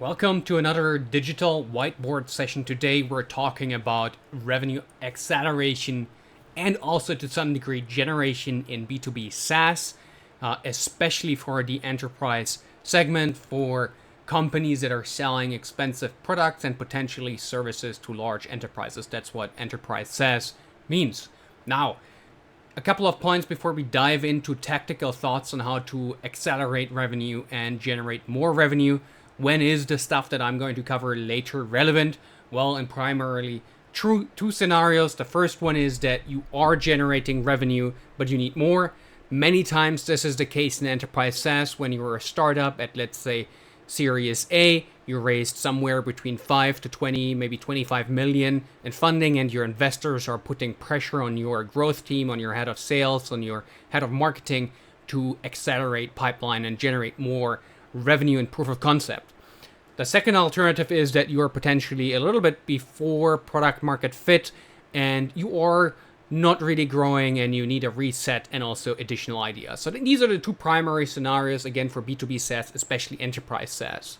Welcome to another digital whiteboard session. Today we're talking about revenue acceleration and also to some degree generation in B2B SaaS, especially for the enterprise segment for companies that are selling expensive products and potentially services to large enterprises. That's what enterprise SaaS means. Now, a couple of points before we dive into tactical thoughts on how to accelerate revenue and generate more revenue. When is the stuff that I'm going to cover later relevant? Well, in primarily two scenarios. The first one is that you are generating revenue, but you need more. Many times this is the case in enterprise SaaS when you're a startup at, let's say, Series A, you raised somewhere between 5 to 20, maybe 25 million in funding, and your investors are putting pressure on your growth team, on your head of sales, on your head of marketing to accelerate pipeline and generate more revenue and proof of concept. The second alternative is that you are potentially a little bit before product market fit and you are not really growing and you need a reset and also additional ideas. So these are the two primary scenarios, again, for B2B SaaS, especially enterprise SaaS.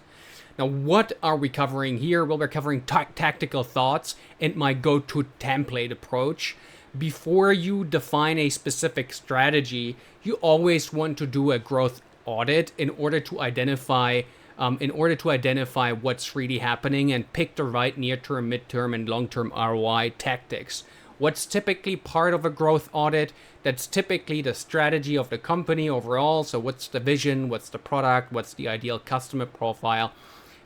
Now, what are we covering here? Well, we're covering tactical thoughts and my go-to template approach. Before you define a specific strategy, you always want to do a growth audit in order to identify what's really happening and pick the right near-term, mid-term, and long-term ROI tactics. What's typically part of a growth audit? That's typically the strategy of the company overall. So what's the vision? What's the product? What's the ideal customer profile?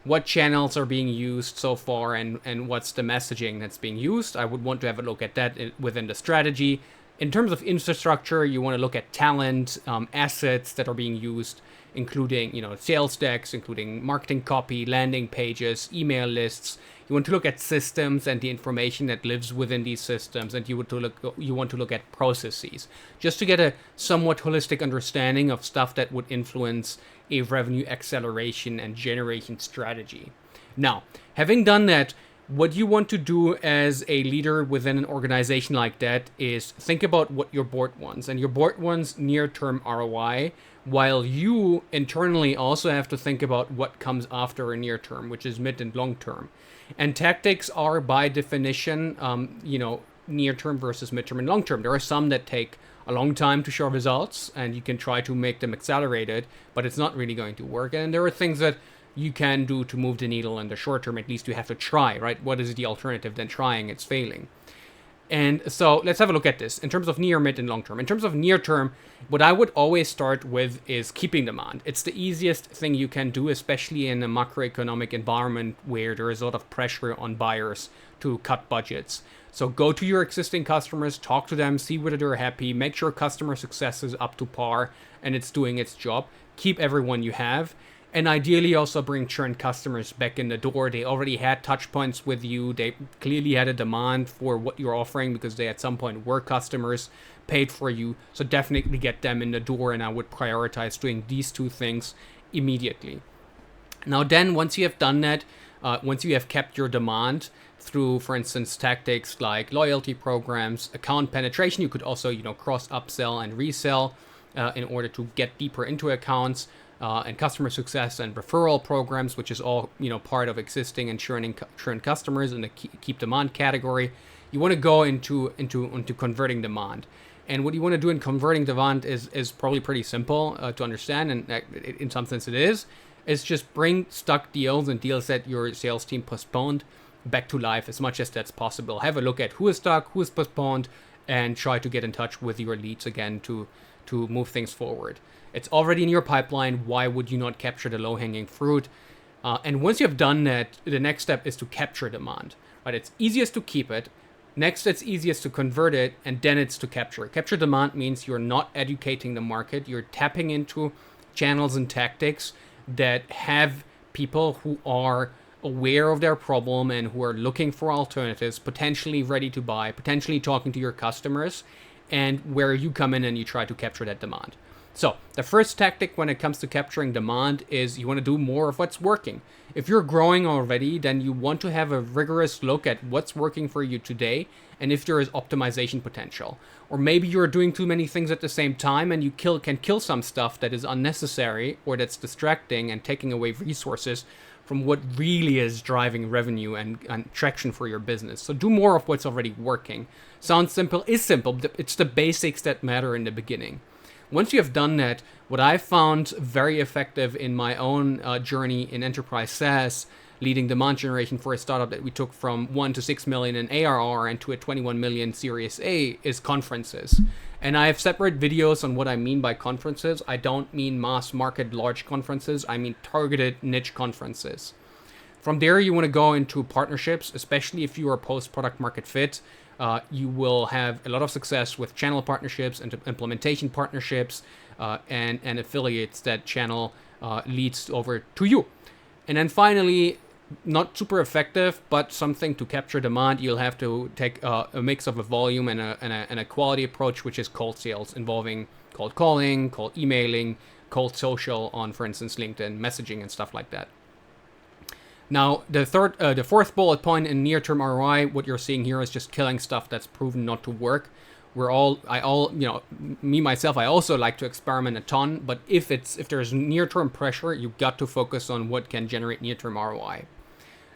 What channels are being used so far and what's the messaging that's being used? I would want to have a look at that within the strategy. In terms of infrastructure, you want to look at talent, assets that are being used, including sales decks, including marketing copy, landing pages, email lists. You want to look at systems and the information that lives within these systems, and you want to look at processes, just to get a somewhat holistic understanding of stuff that would influence a revenue acceleration and generation strategy. Now, having done that, what you want to do as a leader within an organization like that is think about what your board wants, and your board wants near-term ROI, while you internally also have to think about what comes after a near term, which is mid and long term. And tactics are by definition, near term versus mid term and long term. There are some that take a long time to show results, and you can try to make them accelerated, but it's not really going to work. And there are things that you can do to move the needle in the short term. At least you have to try, right? What is the alternative than trying? It's failing. And so let's have a look at this in terms of near, mid, and long term. In terms of near term, what I would always start with is keeping demand. It's the easiest thing you can do, especially in a macroeconomic environment where there is a lot of pressure on buyers to cut budgets. So go to your existing customers, talk to them, see whether they're happy, make sure customer success is up to par and it's doing its job. Keep everyone you have. And ideally also bring churned customers back in the door. They already had touch points with you. They clearly had a demand for what you're offering because they at some point were customers, paid for you. So definitely get them in the door, and I would prioritize doing these two things immediately. Now then, once you have done that, once you have kept your demand through, for instance, tactics like loyalty programs, account penetration, you could also cross upsell and resell in order to get deeper into accounts. And customer success and referral programs, which is all part of existing and churn customers in the keep demand category. You want to go into converting demand, and what you want to do in converting demand is probably pretty simple to understand, and in some sense it is just bring stuck deals and deals that your sales team postponed back to life as much as that's possible. Have a look at who is stuck, who is postponed, and try to get in touch with your leads again to move things forward. It's already in your pipeline. Why would you not capture the low-hanging fruit? And once you have done that, the next step is to capture demand. Right? It's easiest to keep it. Next, it's easiest to convert it, and then it's to capture it. Capture demand means you're not educating the market. You're tapping into channels and tactics that have people who are aware of their problem and who are looking for alternatives, potentially ready to buy, potentially talking to your customers, and where you come in and you try to capture that demand. So the first tactic when it comes to capturing demand is you want to do more of what's working. If you're growing already, then you want to have a rigorous look at what's working for you today and if there is optimization potential. Or maybe you're doing too many things at the same time and you can kill some stuff that is unnecessary or that's distracting and taking away resources from what really is driving revenue and traction for your business. So do more of what's already working. Sounds simple, is simple, but it's the basics that matter in the beginning. Once you have done that, what I found very effective in my own journey in enterprise SaaS, leading demand generation for a startup that we took from 1 to 6 million in ARR and to a 21 million Series A, is conferences. And I have separate videos on what I mean by conferences. I don't mean mass market large conferences. I mean targeted niche conferences. From there, you want to go into partnerships, especially if you are post-product market fit. You will have a lot of success with channel partnerships and implementation partnerships and affiliates that channel leads over to you. And then finally, not super effective, but something to capture demand, you'll have to take a mix of a volume and a quality approach, which is cold sales, involving cold calling, cold emailing, cold social on, for instance, LinkedIn, messaging and stuff like that. Now, the fourth bullet point in near-term ROI, what you're seeing here is just killing stuff that's proven not to work. I also like to experiment a ton, but if there's near-term pressure, you got to focus on what can generate near-term ROI.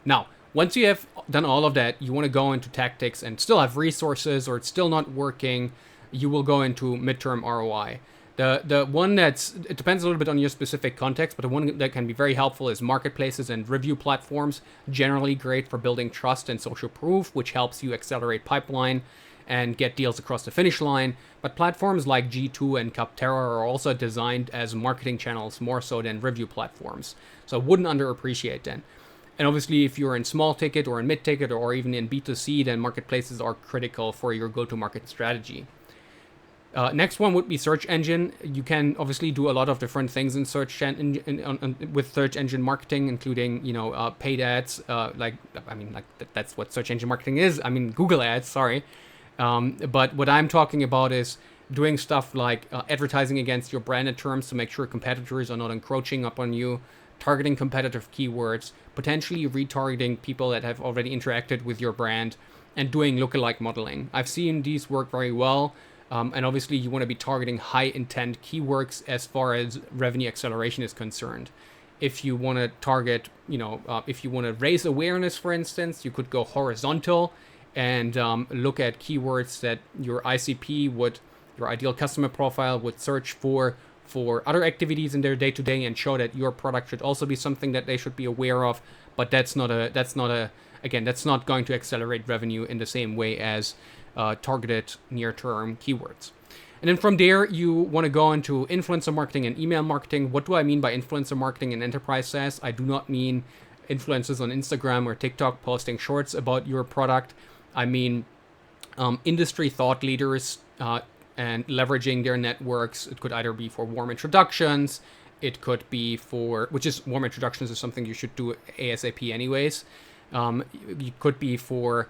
Now, once you have done all of that, you want to go into tactics and still have resources, or it's still not working, you will go into midterm ROI. The one it depends a little bit on your specific context, but the one that can be very helpful is marketplaces and review platforms. Generally great for building trust and social proof, which helps you accelerate pipeline and get deals across the finish line. But platforms like G2 and Capterra are also designed as marketing channels more so than review platforms. So I wouldn't underappreciate them. And obviously, if you're in small ticket or in mid ticket or even in B2C, then marketplaces are critical for your go-to-market strategy. Next one would be search engine. You can obviously do a lot of different things in with search engine marketing, including paid ads. That's what search engine marketing is. I mean Google ads. Sorry, but what I'm talking about is doing stuff like advertising against your branded terms to make sure competitors are not encroaching upon you, targeting competitive keywords, potentially retargeting people that have already interacted with your brand, and doing lookalike modeling. I've seen these work very well. And obviously you want to be targeting high intent keywords as far as revenue acceleration is concerned. If you want to target, if you want to raise awareness, for instance, you could go horizontal and look at keywords that your ICP your ideal customer profile would search for other activities in their day-to-day, and show that your product should also be something that they should be aware of. But that's not going to accelerate revenue in the same way as targeted near-term keywords. And then from there, you want to go into influencer marketing and email marketing. What do I mean by influencer marketing in enterprise SaaS? I do not mean influencers on Instagram or TikTok posting shorts about your product. I mean industry thought leaders and leveraging their networks. It could either be for warm introductions. It could be warm introductions is something you should do ASAP anyways. It could be for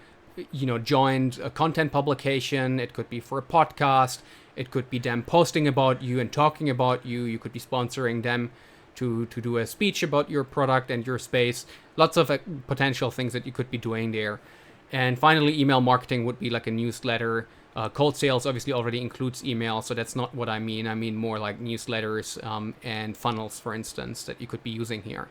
joined a content publication. It could be for a podcast. It could be them posting about you and talking about you. You could be sponsoring them to do a speech about your product and your space. Lots of potential things that you could be doing there. And finally, email marketing would be like a newsletter. Cold sales obviously already includes email, so that's not what I mean. I mean more like newsletters and funnels, for instance, that you could be using here.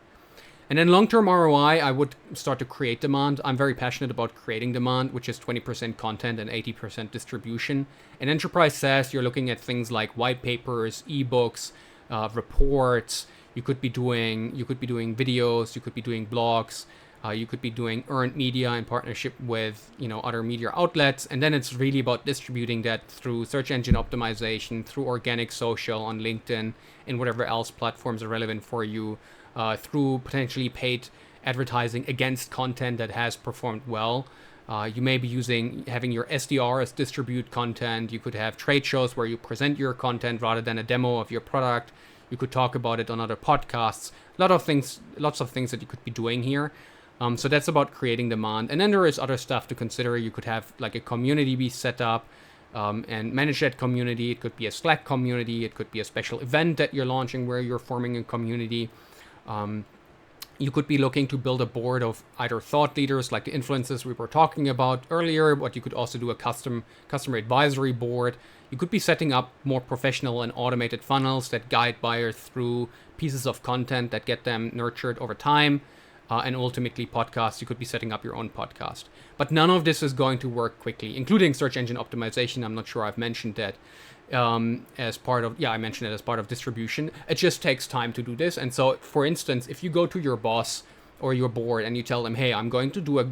And then long-term ROI, I would start to create demand. I'm very passionate about creating demand, which is 20% content and 80% distribution. In enterprise SaaS, you're looking at things like white papers, ebooks, reports. You could be doing videos. You could be doing blogs. You could be doing earned media in partnership with other media outlets. And then it's really about distributing that through search engine optimization, through organic social on LinkedIn, and whatever else platforms are relevant for you. Through potentially paid advertising against content that has performed well. You may be having your SDRs distribute content. You could have trade shows where you present your content rather than a demo of your product. You could talk about it on other podcasts. Lots of things that you could be doing here. So that's about creating demand. And then there is other stuff to consider. You could have like a community be set up. and manage that community. It could be a Slack community. It could be a special event that you're launching where you're forming a community. You could be looking to build a board of either thought leaders like the influencers we were talking about earlier, but you could also do a customer advisory board. You could be setting up more professional and automated funnels that guide buyers through pieces of content that get them nurtured over time. And ultimately podcasts. You could be setting up your own podcast. But none of this is going to work quickly, including search engine optimization. I'm not sure I've mentioned that as part of, I mentioned it as part of distribution. It just takes time to do this. And so, for instance, if you go to your boss or your board and you tell them, hey, I'm going to do a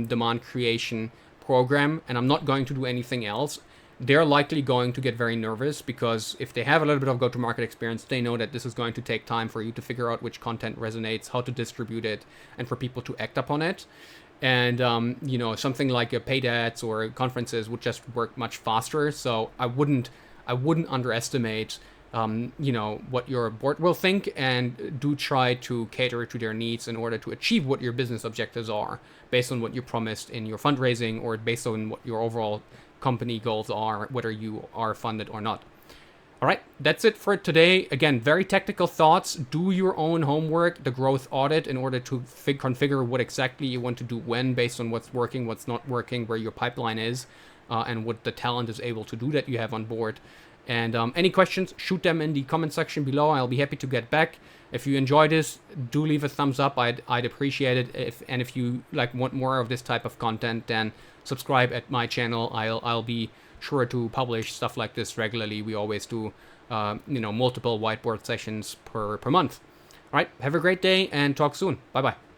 demand creation program and I'm not going to do anything else, they're likely going to get very nervous, because if they have a little bit of go-to-market experience, they know that this is going to take time for you to figure out which content resonates, how to distribute it, and for people to act upon it. And, something like a paid ads or conferences would just work much faster. So I wouldn't underestimate, what your board will think, and do try to cater to their needs in order to achieve what your business objectives are, based on what you promised in your fundraising, or based on what your overall company goals are, whether you are funded or not. All right, that's it for today. Again, very technical thoughts. Do your own homework, the growth audit, in order to configure what exactly you want to do when, based on what's working, what's not working, where your pipeline is, and what the talent is able to do that you have on board. And any questions, shoot them in the comment section below. I'll be happy to get back. If you enjoy this, do leave a thumbs up. I'd appreciate it. If you want more of this type of content, then subscribe at my channel. I'll be sure to publish stuff like this regularly. We always do multiple whiteboard sessions per month. All right, have a great day and talk soon. Bye bye.